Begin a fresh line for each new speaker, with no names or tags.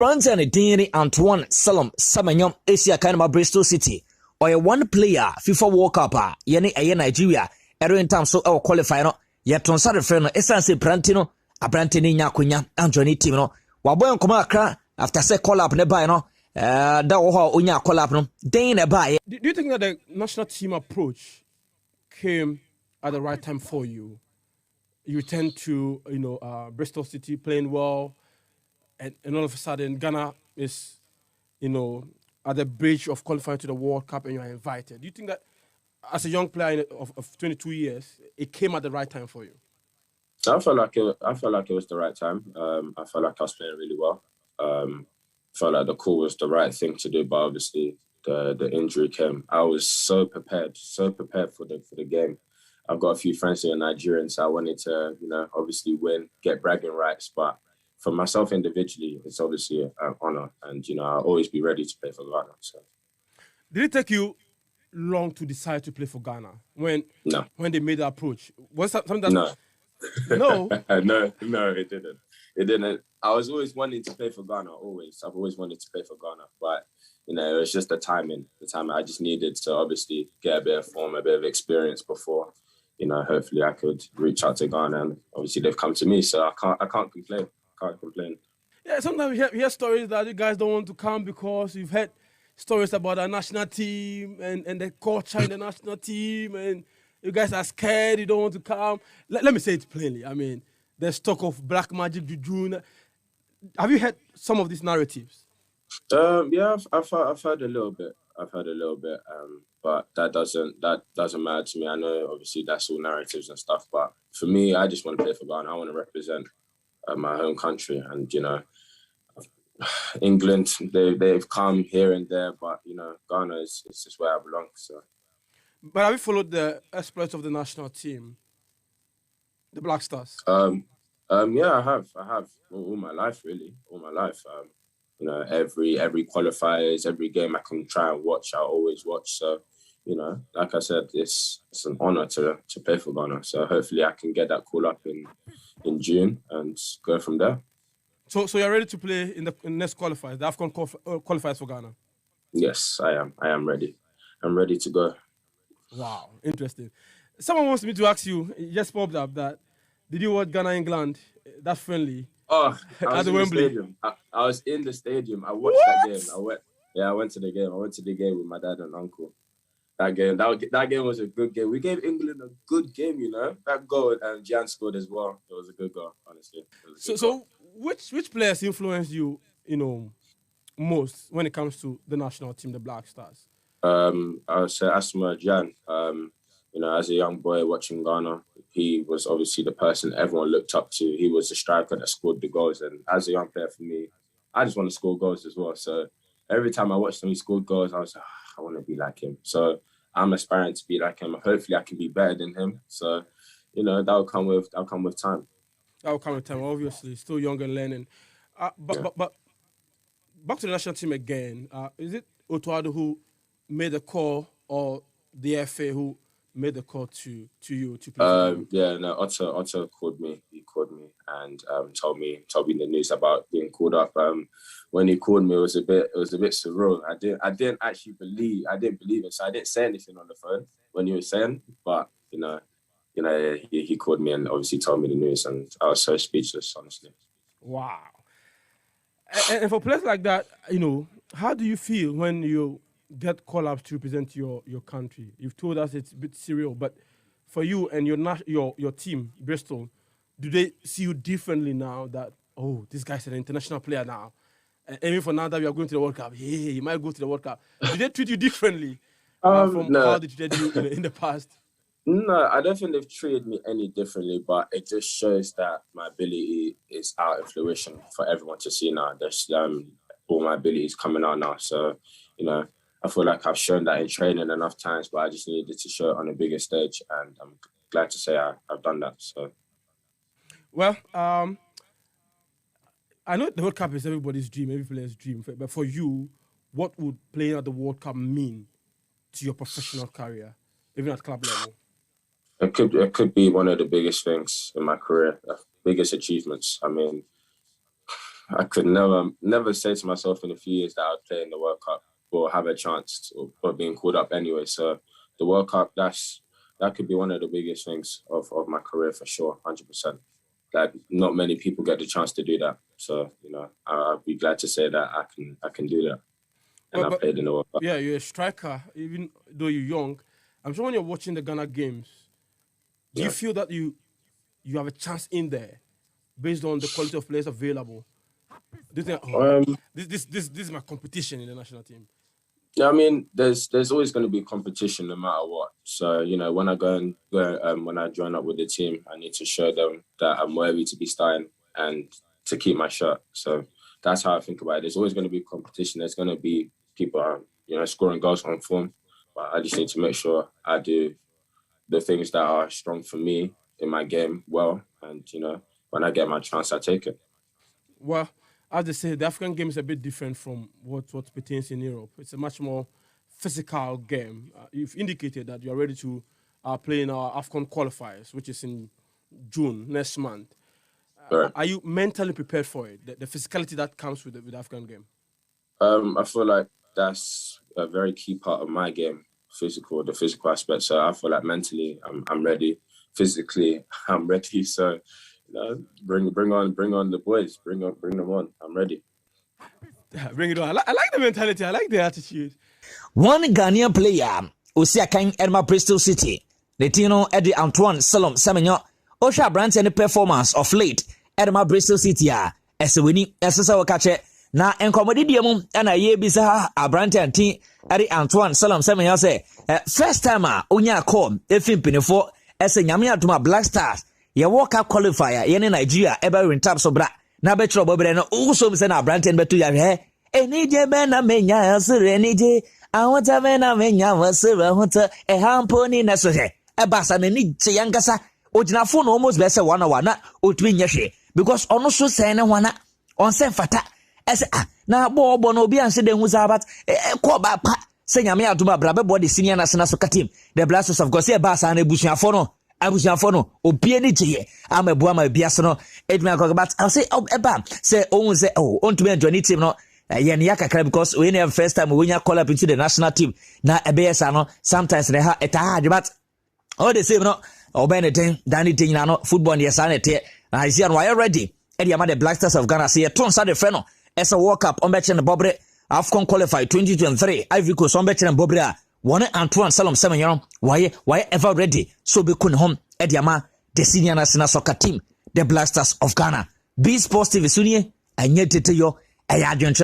Brandon Dini Antoine Semenyo Asia Kanama Bristol City. Or one player FIFA World Cup yene Nigeria every time so our qualify no yet on Saturday friend essence Brantino a Brantini Nyakunya Anthony team no waboy come akra after say call up nearby no that was unya call up no day nearby.
Do you think that the national team approach came at the right time for you? You tend to Bristol City playing well, and all of a sudden Ghana is at the bridge of qualifying to the World Cup and you are invited. Do you think that as a young player of 22 years, it came at the right time for you?
I felt like it was the right time. I felt like I was playing really well. Felt like the call was the right thing to do, but obviously the injury came. I was so prepared for the game. I've got a few friends who are Nigerian, so I wanted to, obviously win, get bragging rights. But for myself individually, it's obviously an honour, and I'll always be ready to play for Ghana. So,
did it take you long to decide to play for Ghana when they made the approach? Was that something that
no, it didn't. It didn't. I was always wanting to play for Ghana. I've always wanted to play for Ghana, but it was just the timing. I just needed to obviously get a bit of form, a bit of experience before. Hopefully I could reach out to Ghana, and obviously they've come to me, so I can't complain.
Yeah, sometimes we hear stories that you guys don't want to come because you've heard stories about our national team and the culture in the national team, and you guys are scared, you don't want to come. Let me say it plainly. I mean, there's talk of black magic, juju. Have you heard some of these narratives?
Yeah, I've heard a little bit. But that doesn't matter to me. I know obviously that's all narratives and stuff, but for me, I just want to play for Ghana. I want to represent my home country, and England, they've come here and there, but Ghana is just where I belong. So,
but have you followed the exploits of the national team, the Black Stars?
Yeah, I have all my life, really, all my life. Every qualifiers, every game I can try and watch, I'll always watch. So, like I said, it's an honour to play for Ghana. So hopefully I can get that call up in June and go from there.
So you're ready to play in the next qualifiers, the AFCON qualifiers for Ghana?
Yes, I am. I am ready. I'm ready to go.
Wow, interesting. Someone wants me to ask you, just popped up that, did you watch Ghana-England, that friendly?
Oh, I was
at
in
Wembley.
The stadium. I was in the stadium. I watched that game. I went to the game. I went to the game with my dad and uncle. That game was a good game. We gave England a good game, That goal, and Jan scored as well. It was a good goal, honestly.
So which players influenced you, most when it comes to the national team, the Black Stars?
I would say Asma Jan. As a young boy watching Ghana, he was obviously the person everyone looked up to. He was the striker that scored the goals. And as a young player for me, I just want to score goals as well. So every time I watched him, he scored goals, I was like, I want to be like him. So I'm aspiring to be like him. Hopefully I can be better than him. So, that'll come with time.
That'll come with time, obviously. Still young and learning. But back to the national team again. Is it Otuado who made the call, or the FA who made the call to you to play?
Yeah, no, Otto called me. He called me and told me the news about being called up. When he called me, it was a bit surreal. I didn't believe it, so I didn't say anything on the phone when he was saying. But he called me and obviously told me the news, and I was so speechless, honestly.
Wow. And for players like that, how do you feel when you get called up to represent your country? You've told us it's a bit surreal, but for you and your team, Bristol, do they see you differently now that, this guy's an international player now? And even for now that we are going to the World Cup, he might go to the World Cup. Do they treat you differently from how they treated you in the past?
No, I don't think they've treated me any differently, but it just shows that my ability is out in fruition for everyone to see now. There's all my abilities coming out now. So, I feel like I've shown that in training enough times, but I just needed to show it on a bigger stage, and I'm glad to say I've done that. So,
well, I know the World Cup is everybody's dream, every player's dream, but for you, what would playing at the World Cup mean to your professional career, even at club level?
It could be one of the biggest things in my career, biggest achievements. I mean, I could never say to myself in a few years that I'd play in the World Cup or have a chance of being called up anyway. So the World Cup, that could be one of the biggest things of my career for sure, 100%. Like not many people get the chance to do that. So, I'd be glad to say that I can do that. And I played in the World Cup.
Yeah, you're a striker, even though you're young. I'm sure when you're watching the Ghana games, do you feel that you have a chance in there based on the quality of players available? Do you think, this is my competition in the national team?
Yeah, I mean, there's always going to be competition no matter what. So, when I when I join up with the team, I need to show them that I'm worthy to be starting and to keep my shirt. So that's how I think about it. There's always going to be competition. There's going to be people, scoring goals on form. But I just need to make sure I do the things that are strong for me in my game well. And, when I get my chance, I take it.
Well, as they say, the African game is a bit different from what pertains in Europe. It's a much more physical game. You've indicated that you're ready to play in our AFCON qualifiers, which is in June next month.
Right.
Are you mentally prepared for it, the physicality that comes with the African game?
I feel like that's a very key part of my game, the physical aspect. So I feel like mentally I'm ready. Physically, I'm ready. So, bring on the boys. Bring them on. I'm ready.
Bring it on. I like the mentality. I like the attitude.
One Ghanaian player, Usia Kang Edma Bristol City, Latino Eddie Antoine Semenyo, Osha Brandt and performance of late Edma Bristol City, as a winning SSO catcher. Na enkomodi diemu na ye bisa Brandt and T Eddie Antoine Semenyo say, first time onya call efim pinefo as a nyame atuma Black Stars. Ye World Cup qualifier ye Nigeria ebe win tap so bra na be tro bobre no uso se na Brandt and betu ya he enije be na menya asire enije awota be na menya wasire hota hamponi na so he e basa na ni che yangasa ojinafo no almost be say 1 hour na otumi nyehwe because ono so say ne hwana on se fata ese na bo no obi anse de hu zabat ko ba pa se nyame aduma bra be body senior national soccer team the Black Stars of course e basa na busuafo no obie ni gye amabu ma biase no edme akobat I say eba say ohun say ontumi enjoy team no ye ne yakakra because we ne first time we nya call up into the national team na ebesa no sometimes they ha eta hard but all the same no obene den dani tin na no football ne yesa na te I see and why ready e dey the Black Stars of Ghana say ton sa de freno as a World Cup on beche ne bobre AFCON qualify 2023 Ivory Coast on beche ne bobre one Antoine Semenyo why ever ready so be kun home ediama the senior national soccer team the Black Stars of Ghana. Be Sports TV sunie enye tete yo eya adwenche